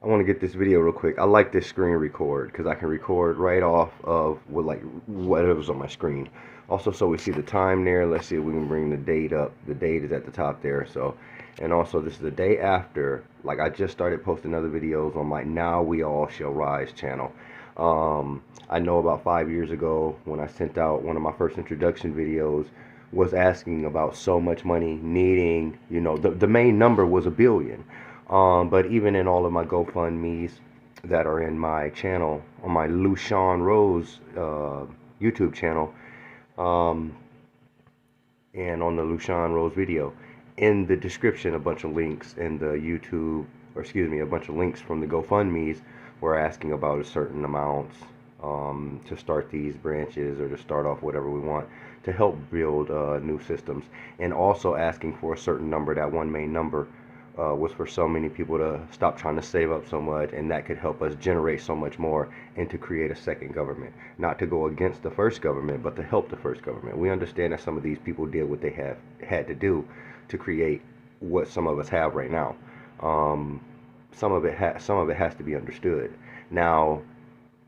I want to get this video real quick. I like this screen record because I can record right off of whatever's on my screen. Also, so we see the time there. Let's see if we can bring the date up. The date is at the top there. So, and also this is the day after. Like, I just started posting other videos on my Now We All Shall Rise channel. I know about 5 years ago when I sent out one of my first introduction videos was asking about so much money, needing, you know, the main number was $1 billion. But even in all of my GoFundMe's that are in my channel, on my Lushawn Rose YouTube channel, and on the Lushawn Rose video, in the description, a bunch of links in the YouTube, or excuse me, a bunch of links from the GoFundMe's were asking about a certain amounts to start these branches or to start off whatever we want to help build new systems, and also asking for a certain number. That one main number was for so many people to stop trying to save up so much, and that could help us generate so much more and to create a second government. Not to go against the first government, but to help the first government. We understand that some of these people did what they had to do to create what some of us have right now. Some of it has to be understood. Now,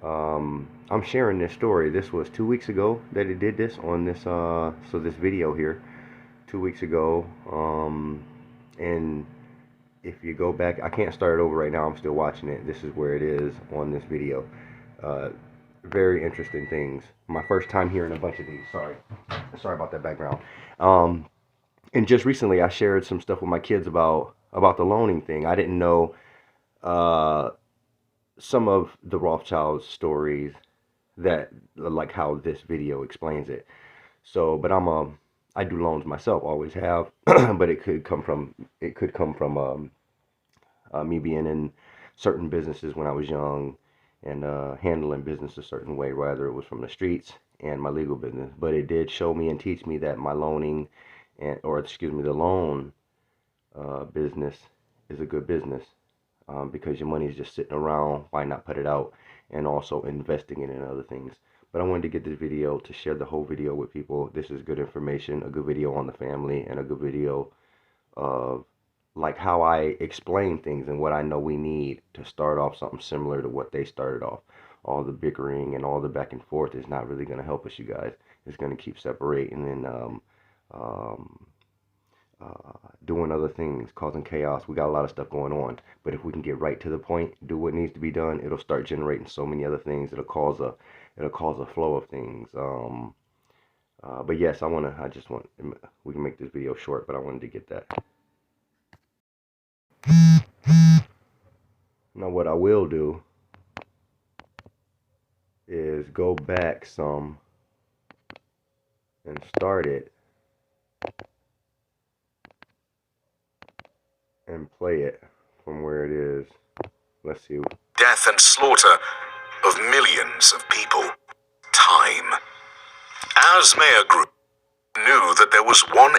I'm sharing this story. This was 2 weeks ago that it did this on this this video here, 2 weeks ago, and if you go back, I can't start it over right now, I'm still watching it. This is where it is on this video. Very interesting things. My first time hearing a bunch of these. Sorry about that background. And just recently I shared some stuff with my kids about the loaning thing. I didn't know some of the Rothschild stories, that like how this video explains it. So, but I do loans myself, always have, but it could come from me being in certain businesses when I was young and handling business a certain way, whether it was from the streets and my legal business. But it did show me and teach me that my loaning the loan business is a good business, because your money is just sitting around. Why not put it out and also investing it in other things? But I wanted to get this video to share the whole video with people. This is good information, a good video on the family, and a good video of like how I explain things and what I know we need to start off something similar to what they started off. All the bickering and all the back and forth is not really going to help us, you guys. It's going to keep separating and doing other things, causing chaos. We got a lot of stuff going on, but if we can get right to the point, do what needs to be done, it'll start generating so many other things. It'll cause a flow of things. But yes, we can make this video short, but I wanted to get that. Now what I will do is go back some and start it and play it from where it is. Let's see. Death and slaughter of millions of people. Time. Asmea Group knew that there was one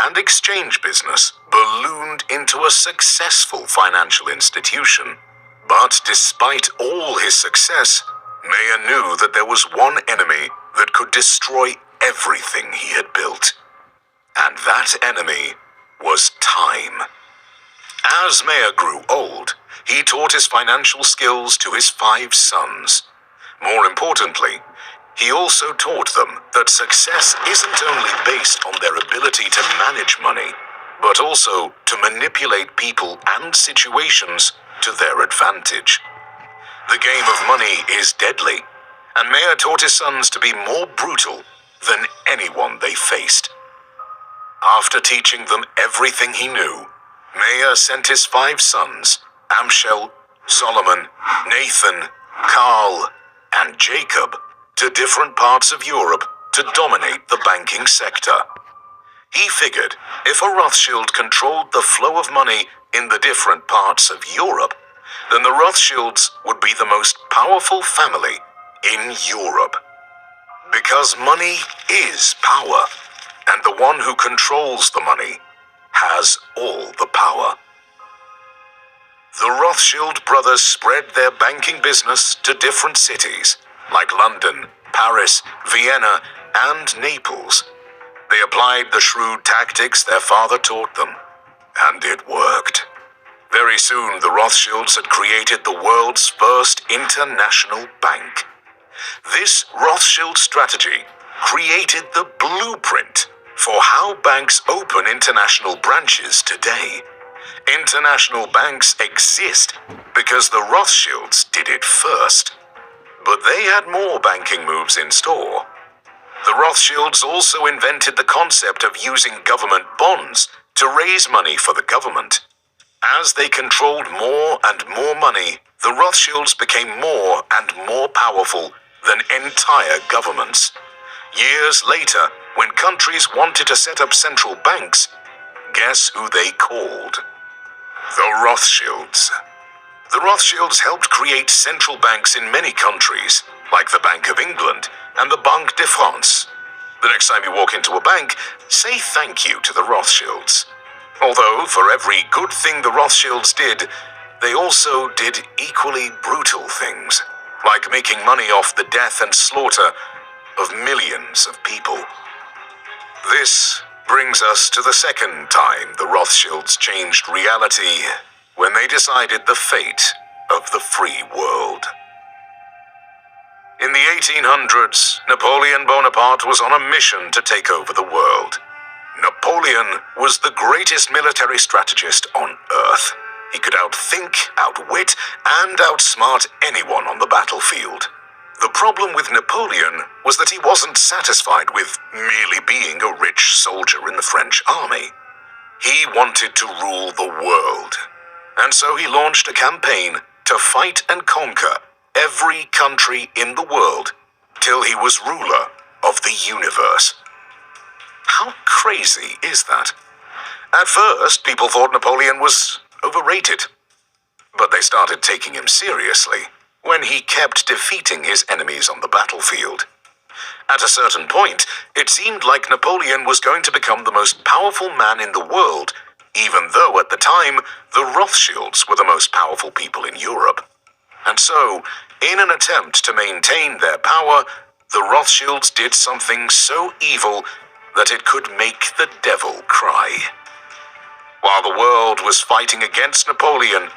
and exchange business ballooned into a successful financial institution. But despite all his success, Mayer knew that there was one enemy that could destroy everything he had built. And that enemy was time. As Mayer grew old, he taught his financial skills to his 5 sons. More importantly, he also taught them that success isn't only based on their ability to manage money, but also to manipulate people and situations to their advantage. The game of money is deadly, and Mayer taught his sons to be more brutal than anyone they faced. After teaching them everything he knew, Mayer sent his 5 sons, Amschel, Solomon, Nathan, Carl, and Jacob, to different parts of Europe to dominate the banking sector. He figured if a Rothschild controlled the flow of money in the different parts of Europe, then the Rothschilds would be the most powerful family in Europe. Because money is power, and the one who controls the money has all the power. The Rothschild brothers spread their banking business to different cities, like London, Paris, Vienna, and Naples. They applied the shrewd tactics their father taught them, and it worked. Very Soon, the Rothschilds had created the world's first international bank. This Rothschild strategy created the blueprint for how banks open international branches today. International banks exist because the Rothschilds did it first. But they had more banking moves in store. The Rothschilds also invented the concept of using government bonds to raise money for the government. As they controlled more and more money, the Rothschilds became more and more powerful than entire governments. Years later, when countries wanted to set up central banks, guess who they called? The Rothschilds. The Rothschilds helped create central banks in many countries, like the Bank of England and the Banque de France. The next time you walk into a bank, say thank you to the Rothschilds. Although, for every good thing the Rothschilds did, they also did equally brutal things, like making money off the death and slaughter of millions of people. This brings us to the second time the Rothschilds changed reality, when they decided the fate of the free world. In the 1800s, Napoleon Bonaparte was on a mission to take over the world. Napoleon was the greatest military strategist on Earth. He could outthink, outwit, and outsmart anyone on the battlefield. The problem with Napoleon was that he wasn't satisfied with merely being a rich soldier in the French army. He wanted to rule the world. And so he launched a campaign to fight and conquer every country in the world till he was ruler of the universe. How crazy is that? At first, people thought Napoleon was overrated. But they started taking him seriously when he kept defeating his enemies on the battlefield. At a certain point, it seemed like Napoleon was going to become the most powerful man in the world, even though at the time, the Rothschilds were the most powerful people in Europe. And so, in an attempt to maintain their power, the Rothschilds did something so evil that it could make the devil cry. While the world was fighting against Napoleon,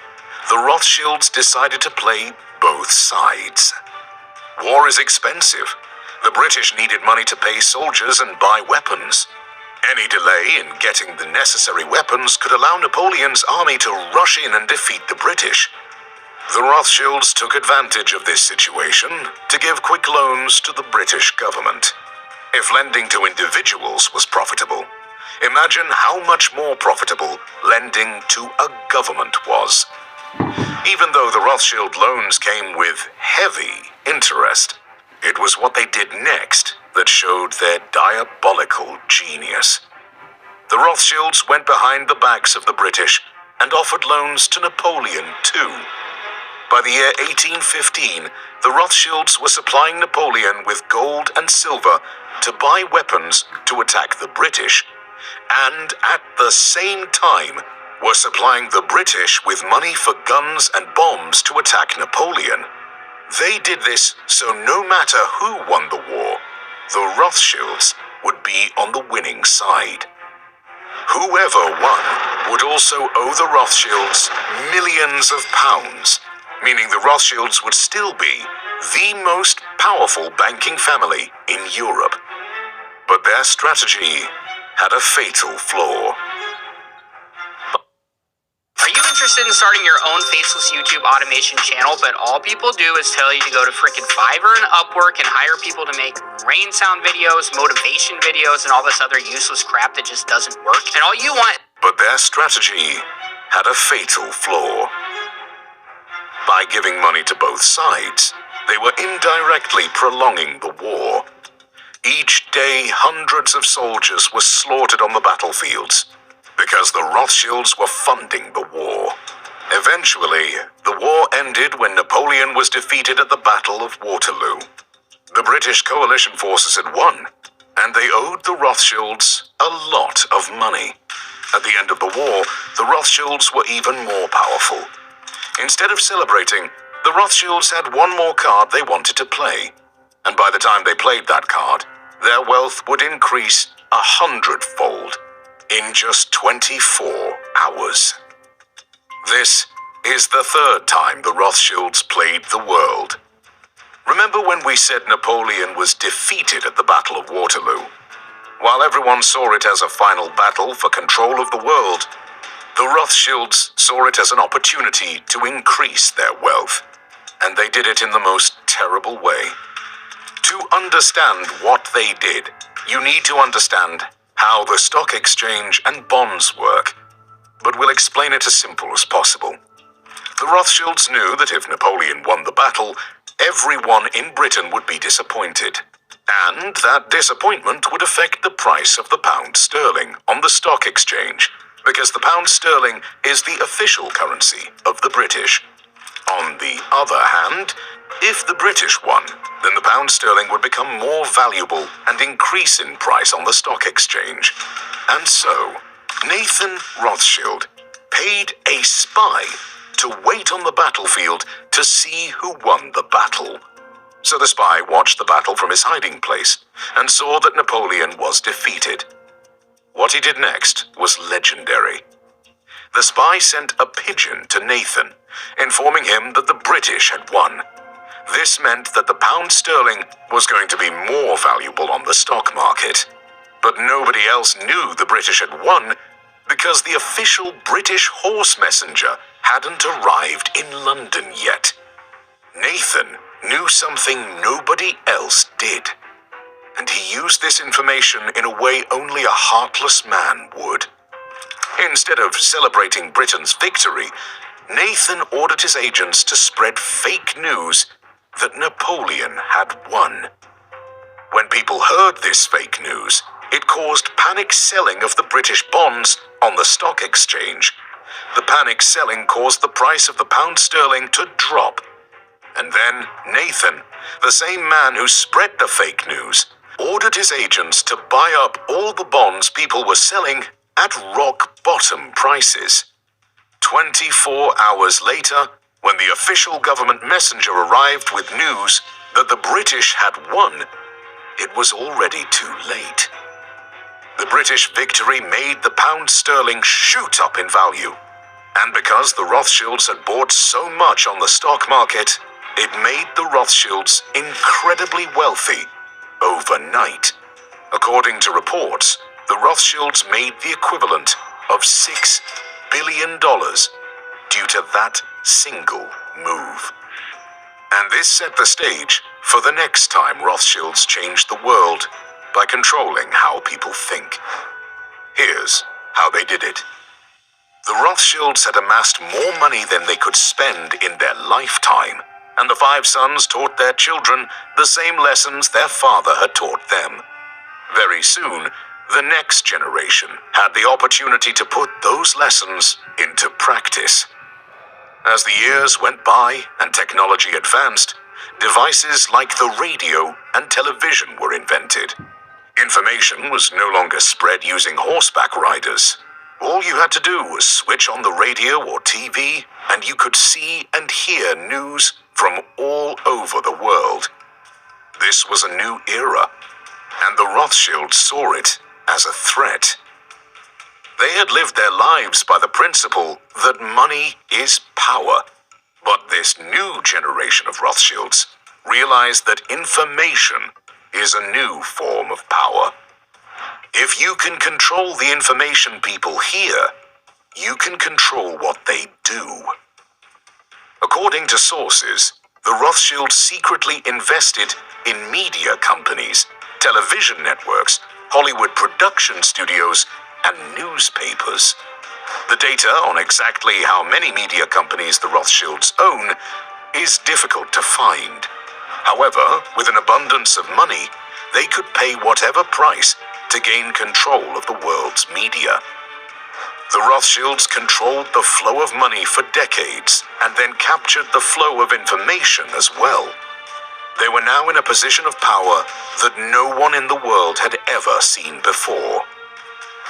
the Rothschilds decided to play both sides. War is expensive. The British needed money to pay soldiers and buy weapons. Any delay in getting the necessary weapons could allow Napoleon's army to rush in and defeat the British. The Rothschilds took advantage of this situation to give quick loans to the British government. If lending to individuals was profitable, imagine how much more profitable lending to a government was. Even though the Rothschild loans came with heavy interest, it was what they did next that showed their diabolical genius. The Rothschilds went behind the backs of the British and offered loans to Napoleon too. By the year 1815, the Rothschilds were supplying Napoleon with gold and silver to buy weapons to attack the British, and at the same time were supplying the British with money for guns and bombs to attack Napoleon. They did this so no matter who won the war, the Rothschilds would be on the winning side. Whoever won would also owe the Rothschilds millions of pounds, meaning the Rothschilds would still be the most powerful banking family in Europe. But their strategy had a fatal flaw. Are you interested in starting your own faceless YouTube automation channel, but all people do is tell you to go to frickin' Fiverr and Upwork and hire people to make rain sound videos, motivation videos, and all this other useless crap that just doesn't work? And all you want... But their strategy had a fatal flaw. By giving money to both sides, they were indirectly prolonging the war. Each day, hundreds of soldiers were slaughtered on the battlefields because the Rothschilds were funding the war. Eventually, the war ended when Napoleon was defeated at the Battle of Waterloo. The British coalition forces had won, and they owed the Rothschilds a lot of money. At the end of the war, the Rothschilds were even more powerful. Instead of celebrating, the Rothschilds had one more card they wanted to play. And by the time they played that card, their wealth would increase 100-fold in just 24 hours. This is the third time the Rothschilds played the world. Remember when we said Napoleon was defeated at the Battle of Waterloo? While everyone saw it as a final battle for control of the world, the Rothschilds saw it as an opportunity to increase their wealth, and they did it in the most terrible way. To understand what they did, you need to understand how the stock exchange and bonds work, but we'll explain it as simple as possible. The Rothschilds knew that if Napoleon won the battle, everyone in Britain would be disappointed, and that disappointment would affect the price of the pound sterling on the stock exchange, because the pound sterling is the official currency of the British. On the other hand, if the British won, then the pound sterling would become more valuable and increase in price on the stock exchange. And so, Nathan Rothschild paid a spy to wait on the battlefield to see who won the battle. So the spy watched the battle from his hiding place and saw that Napoleon was defeated. What he did next was legendary. The spy sent a pigeon to Nathan, informing him that the British had won. This meant that the pound sterling was going to be more valuable on the stock market. But nobody else knew the British had won because the official British horse messenger hadn't arrived in London yet. Nathan knew something nobody else did, and he used this information in a way only a heartless man would. Instead of celebrating Britain's victory, Nathan ordered his agents to spread fake news that Napoleon had won. When people heard this fake news, it caused panic selling of the British bonds on the stock exchange. The panic selling caused the price of the pound sterling to drop. And then Nathan, the same man who spread the fake news, ordered his agents to buy up all the bonds people were selling at rock-bottom prices. 24 hours later, when the official government messenger arrived with news that the British had won, it was already too late. The British victory made the pound sterling shoot up in value, and because the Rothschilds had bought so much on the stock market, it made the Rothschilds incredibly wealthy overnight. According to reports, the Rothschilds made the equivalent of $6 billion due to that single move. And this set the stage for the next time Rothschilds changed the world by controlling how people think. Here's how they did it. The Rothschilds had amassed more money than they could spend in their lifetime, and the 5 sons taught their children the same lessons their father had taught them. Very soon, the next generation had the opportunity to put those lessons into practice. As the years went by and technology advanced, devices like the radio and television were invented. Information was no longer spread using horseback riders. All you had to do was switch on the radio or TV, and you could see and hear news from all over the world. This was a new era, and the Rothschilds saw it as a threat. They had lived their lives by the principle that money is power, but this new generation of Rothschilds realized that information is a new form of power. If you can control the information people hear, you can control what they do. According to sources, the Rothschilds secretly invested in media companies, television networks, Hollywood production studios, and newspapers. The data on exactly how many media companies the Rothschilds own is difficult to find. However, with an abundance of money, they could pay whatever price to gain control of the world's media. The Rothschilds controlled the flow of money for decades and then captured the flow of information as well. They were now in a position of power that no one in the world had ever seen before.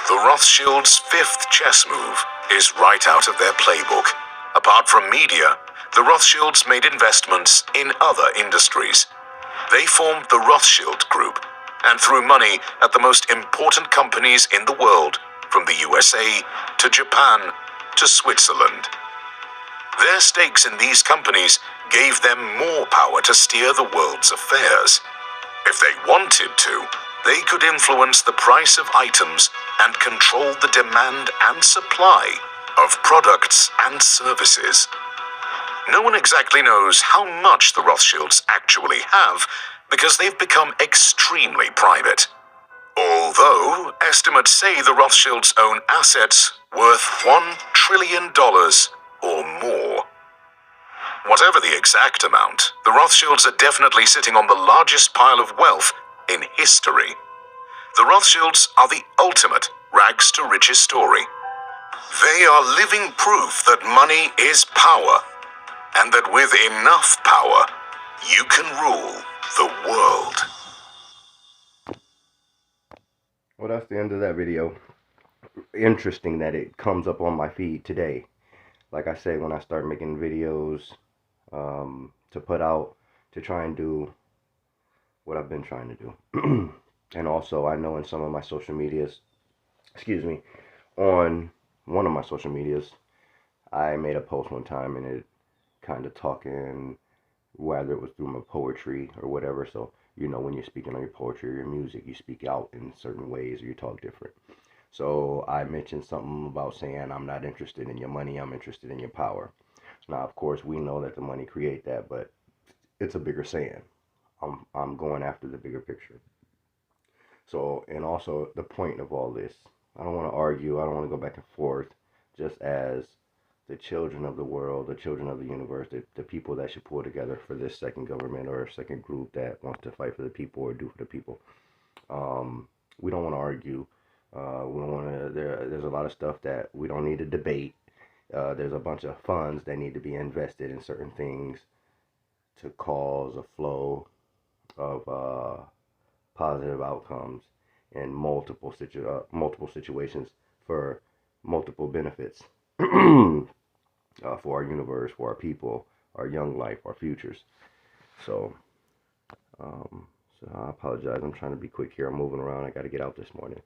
The Rothschilds' 5th chess move is right out of their playbook. Apart from media, the Rothschilds made investments in other industries. They formed the Rothschild Group and threw money at the most important companies in the world, from the USA to Japan to Switzerland. Their stakes in these companies gave them more power to steer the world's affairs. If they wanted to, they could influence the price of items and control the demand and supply of products and services. No one exactly knows how much the Rothschilds actually have because they've become extremely private. Although estimates say the Rothschilds own assets worth $1 trillion or more. Whatever the exact amount, the Rothschilds are definitely sitting on the largest pile of wealth in history. The Rothschilds are the ultimate rags to riches story. They are living proof that money is power, and that with enough power, you can rule the world. Well, that's the end of that video. Interesting that it comes up on my feed today. Like I say, when I start making videos to put out, to try and do what I've been trying to do. And also, I know in some of my social medias, on one of my social medias, I made a post one time and it kind of talking, whether it was through my poetry or whatever. So, you know, when you're speaking on your poetry or your music, you speak out in certain ways or you talk different. So I mentioned something about saying I'm not interested in your money, I'm interested in your power. Now, of course, we know that the money create that, but it's a bigger saying. I'm going after the bigger picture. So, and also the point of all this, I don't want to argue, I don't want to go back and forth, just as the children of the world, the children of the universe, the people that should pull together for this second government or second group that wants to fight for the people or do for the people. We don't want to argue. We don't want to. There's a lot of stuff that we don't need to debate. There's a bunch of funds that need to be invested in certain things to cause a flow of positive outcomes in multiple situations for multiple benefits for our universe, for our people, our young life, our futures. So, so I apologize. I'm trying to be quick here. I'm moving around. I got to get out this morning.